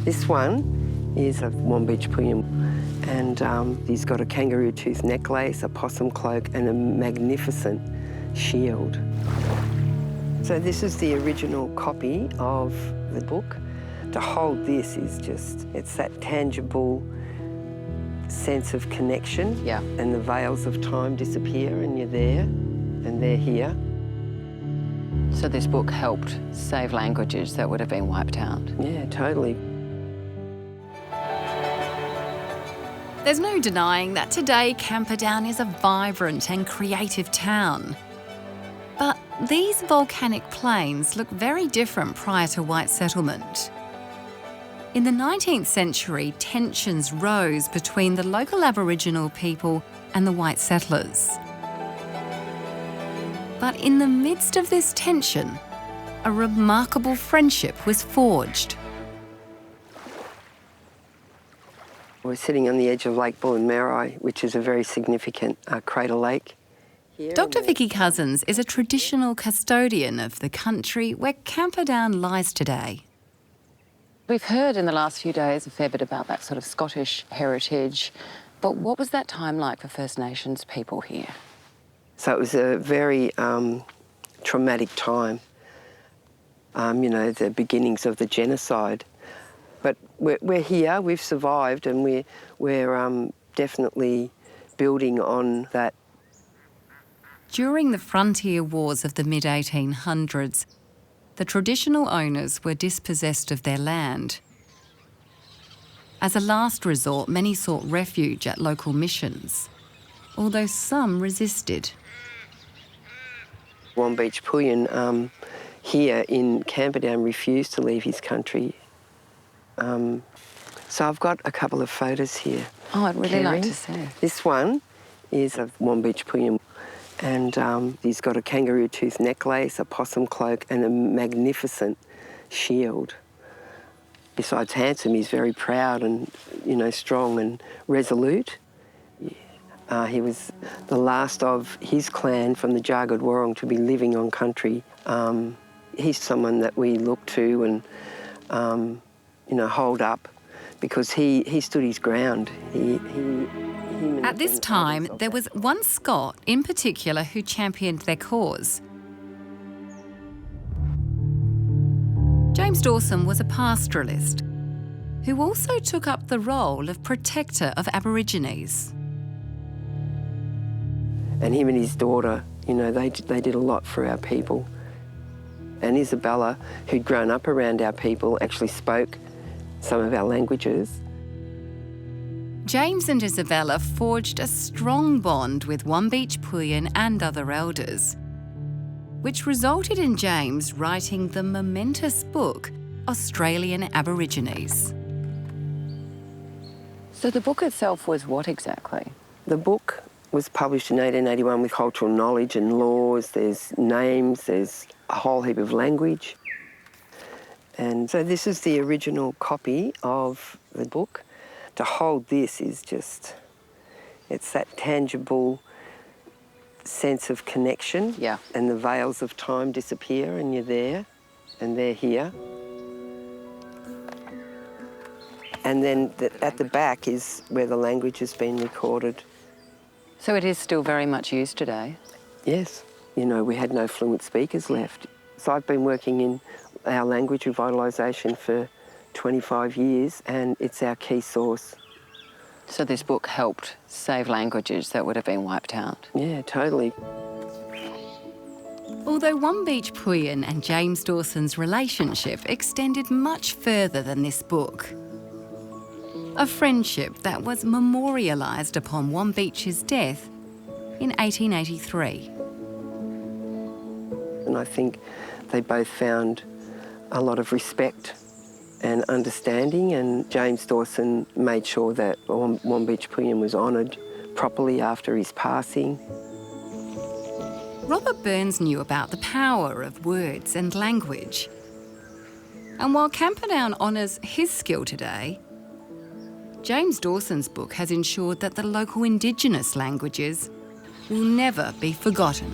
This one is a Wombeetch Puyuun, and he's got a kangaroo tooth necklace, a possum cloak, and a magnificent shield. So this is the original copy of the book. To hold this is just, it's that tangible sense of connection. Yeah. And the veils of time disappear and you're there and they're here. So this book helped save languages that would have been wiped out? Yeah, totally. There's no denying that today Camperdown is a vibrant and creative town. But these volcanic plains look very different prior to white settlement. In the 19th century, tensions rose between the local Aboriginal people and the white settlers. But in the midst of this tension, a remarkable friendship was forged. We're sitting on the edge of Lake Bullen-Marai, which is a very significant crater lake. Dr. Vicky Cousins is a traditional custodian of the country where Camperdown lies today. We've heard in the last few days a fair bit about that sort of Scottish heritage, but what was that time like for First Nations people here? So it was a very traumatic time, you know, the beginnings of the genocide. But we're here, we've survived, and we're definitely building on that. During the frontier wars of the mid-1800s, the traditional owners were dispossessed of their land. As a last resort, many sought refuge at local missions, although some resisted. Wombeetch Puyuun here in Camperdown refused to leave his country. So I've got a couple of photos here. Oh, I'd really Kerry. like to see. This one is a Wombeetch Puyuun, and he's got a kangaroo tooth necklace, a possum cloak, and a magnificent shield. Besides handsome, he's very proud and, you know, strong and resolute. He was the last of his clan from the Jagged Wurrung to be living on country. He's someone that we look to and, you know, hold up because he stood his ground. At this time, there was one Scot in particular who championed their cause. James Dawson was a pastoralist who also took up the role of protector of Aborigines. And him and his daughter, you know, they did a lot for our people. And Isabella, who'd grown up around our people, actually spoke some of our languages. James and Isabella forged a strong bond with Wombeetch Puyuun and other elders, which resulted in James writing the momentous book, Australian Aborigines. So the book itself was what exactly? The book was published in 1881 with cultural knowledge and laws. There's names, there's a whole heap of language. And so this is the original copy of the book. To hold this is just, it's that tangible sense of connection. Yeah. And the veils of time disappear and you're there and they're here. And then at the back is where the language has been recorded. So it is still very much used today? Yes. You know, we had no fluent speakers left. So I've been working in our language revitalisation for 25 years and it's our key source. So this book helped save languages that would have been wiped out? Yeah, totally. Although Wombeetch Puyuun and James Dawson's relationship extended much further than this book. A friendship that was memorialised upon Wombeetch's death in 1883. And I think they both found a lot of respect and understanding, and James Dawson made sure that Wombeetch Puyuun was honoured properly after his passing. Robert Burns knew about the power of words and language. And while Camperdown honours his skill today, James Dawson's book has ensured that the local indigenous languages will never be forgotten.